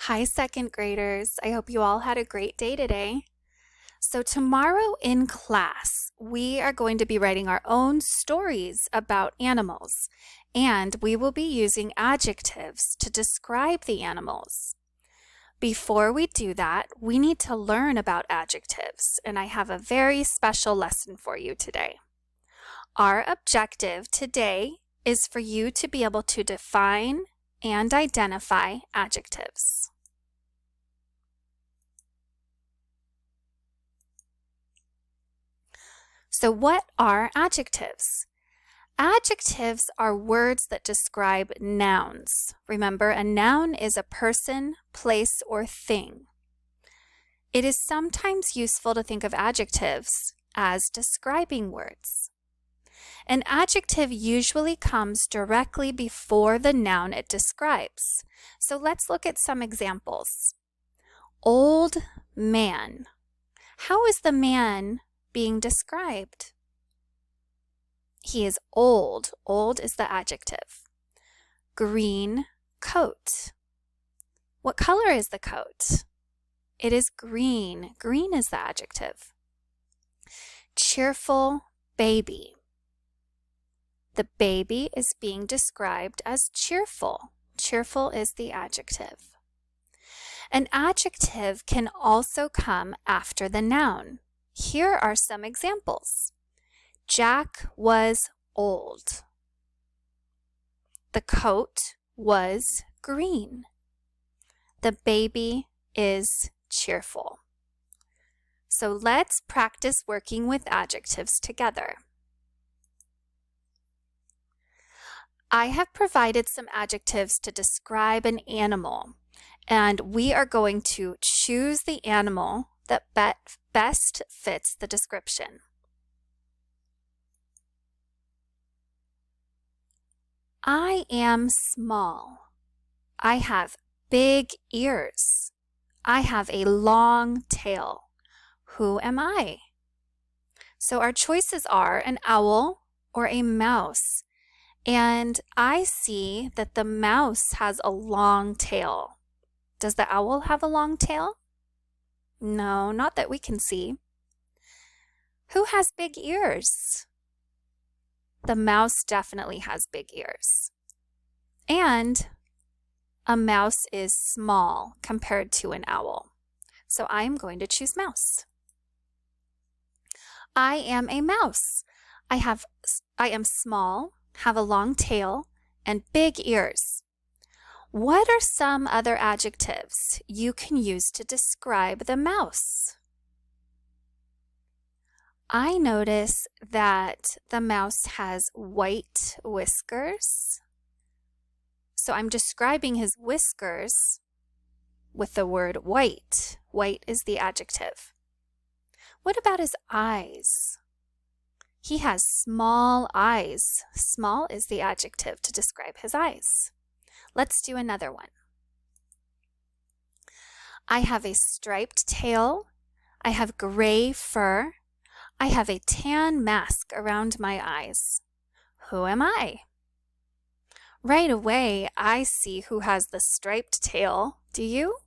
Hi, second graders. I hope you all had a great day today. So, tomorrow in class, we are going to be writing our own stories about animals, and we will be using adjectives to describe the animals. Before we do that, we need to learn about adjectives, and I have a very special lesson for you today. Our objective today is for you to be able to define and identify adjectives. So what are adjectives? Adjectives are words that describe nouns. Remember, a noun is a person, place, or thing. It is sometimes useful to think of adjectives as describing words. An adjective usually comes directly before the noun it describes. So let's look at some examples. Old man. How is the man being described? He is old. Old is the adjective. Green coat. What color is the coat? It is green. Green is the adjective. Cheerful baby. The baby is being described as cheerful. Cheerful is the adjective. An adjective can also come after the noun. Here are some examples. Jack was old. The coat was green. The baby is cheerful. So let's practice working with adjectives together. I have provided some adjectives to describe an animal, and we are going to choose the animal that best fits the description. I am small. I have big ears. I have a long tail. Who am I? So our choices are an owl or a mouse. And I see that the mouse has a long tail. Does the owl have a long tail? No, not that we can see. Who has big ears? The mouse definitely has big ears. And a mouse is small compared to an owl. So I am going to choose mouse. I am a mouse. I am small, have a long tail, and big ears. What are some other adjectives you can use to describe the mouse? I notice that the mouse has white whiskers. So I'm describing his whiskers with the word white. White is the adjective. What about his eyes? He has small eyes. Small is the adjective to describe his eyes. Let's do another one. I have a striped tail. I have gray fur. I have a tan mask around my eyes. Who am I? Right away, I see who has the striped tail. Do you?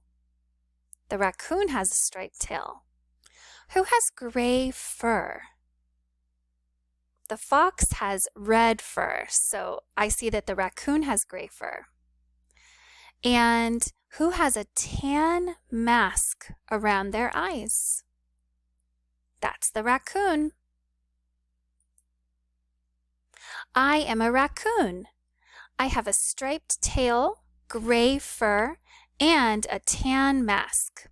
The raccoon has a striped tail. Who has gray fur? The fox has red fur, so I see that the raccoon has gray fur. And who has a tan mask around their eyes? That's the raccoon. I am a raccoon. I have a striped tail, gray fur, and a tan mask.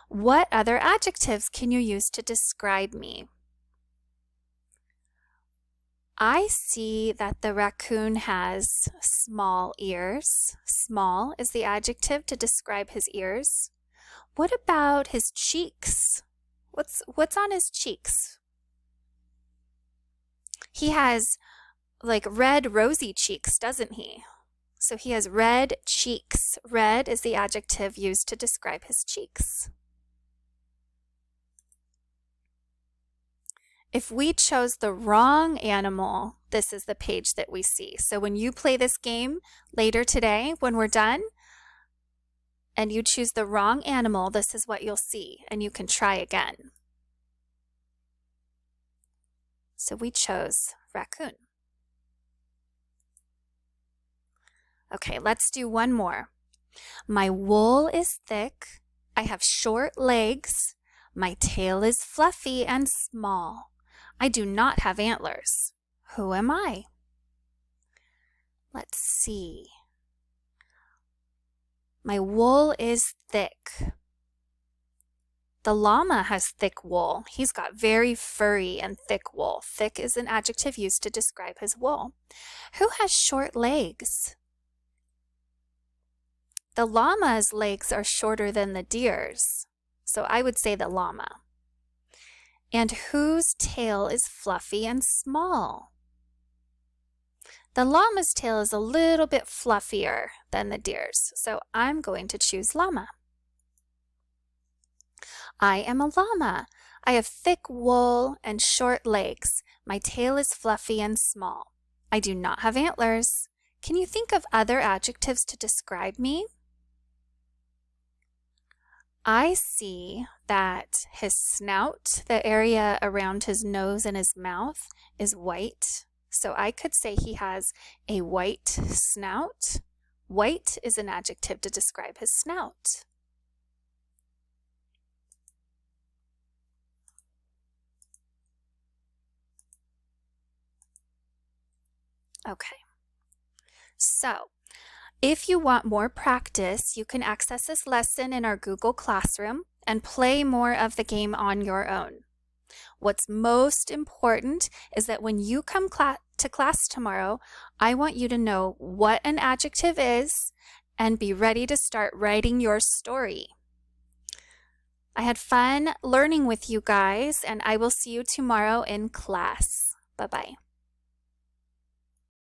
What other adjectives can you use to describe me? I see that the raccoon has small ears. Small is the adjective to describe his ears. What about his cheeks? What's on his cheeks? He has like red rosy cheeks, doesn't he? So he has red cheeks. Red is the adjective used to describe his cheeks. If we chose the wrong animal, this is the page that we see. So when you play this game later today, when we're done, and you choose the wrong animal, this is what you'll see, and you can try again. So we chose raccoon. Okay, let's do one more. My wool is thick. I have short legs. My tail is fluffy and small. I do not have antlers. Who am I? Let's see. My wool is thick. The llama has thick wool. He's got very furry and thick wool. Thick is an adjective used to describe his wool. Who has short legs? The llama's legs are shorter than the deer's, so I would say the llama. And whose tail is fluffy and small? The llama's tail is a little bit fluffier than the deer's, so I'm going to choose llama. I am a llama. I have thick wool and short legs. My tail is fluffy and small. I do not have antlers. Can you think of other adjectives to describe me? I see that his snout, the area around his nose and his mouth, is white. So I could say he has a white snout. White is an adjective to describe his snout. Okay. So, if you want more practice, you can access this lesson in our Google Classroom and play more of the game on your own. What's most important is that when you come to class tomorrow, I want you to know what an adjective is and be ready to start writing your story. I had fun learning with you guys, and I will see you tomorrow in class. Bye-bye.